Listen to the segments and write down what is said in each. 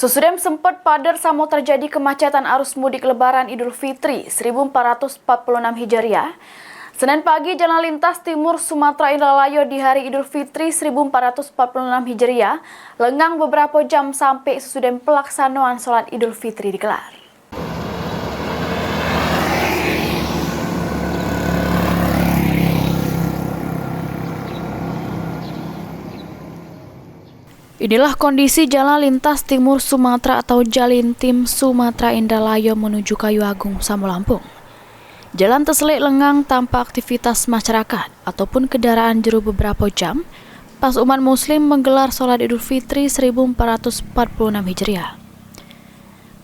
Susudem sempat padat samo terjadi kemacetan arus mudik Lebaran Idul Fitri 1446 Hijriah. Senin pagi jalan lintas timur Sumatera Indralayo di hari Idul Fitri 1446 Hijriah lengang beberapa jam sampai susudem pelaksanaan sholat Idul Fitri digelar. Inilah kondisi jalan lintas timur Sumatera atau Jalintim Sumatera Indralayo menuju Kayu Agung, Samo Lampung. Jalan terselit lengang tanpa aktivitas masyarakat ataupun kendaraan jero beberapa jam pas umat muslim menggelar sholat Idul Fitri 1446 Hijriah.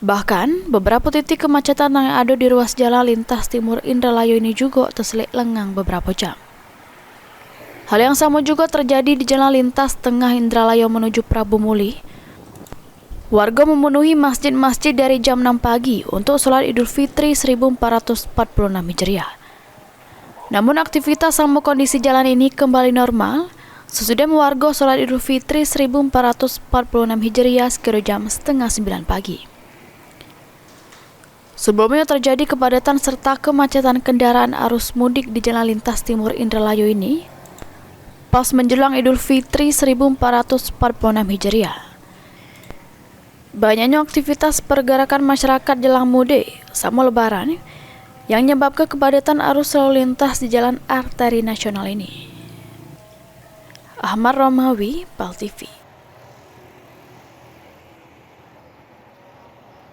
Bahkan, beberapa titik kemacetan yang ada di ruas jalan lintas timur Indralayo ini juga terselit lengang beberapa jam. Hal yang sama juga terjadi di jalan lintas tengah Indralayo menuju Prabu Muli. Warga memenuhi masjid-masjid dari jam 6 pagi untuk sholat Idul Fitri 1446 Hijriah. Namun aktivitas sama kondisi jalan ini kembali normal sesudah warga sholat Idul Fitri 1446 Hijriah sekitar jam setengah 9 pagi. Sebelumnya terjadi kepadatan serta kemacetan kendaraan arus mudik di jalan lintas timur Indralayo ini pas menjelang Idul Fitri 1446 Hijriah. Banyaknya aktivitas pergerakan masyarakat jelang mudik sama Lebaran yang menyebabkan kepadatan arus lalu lintas di jalan arteri nasional ini. Ahmad Romawi, PAL TV.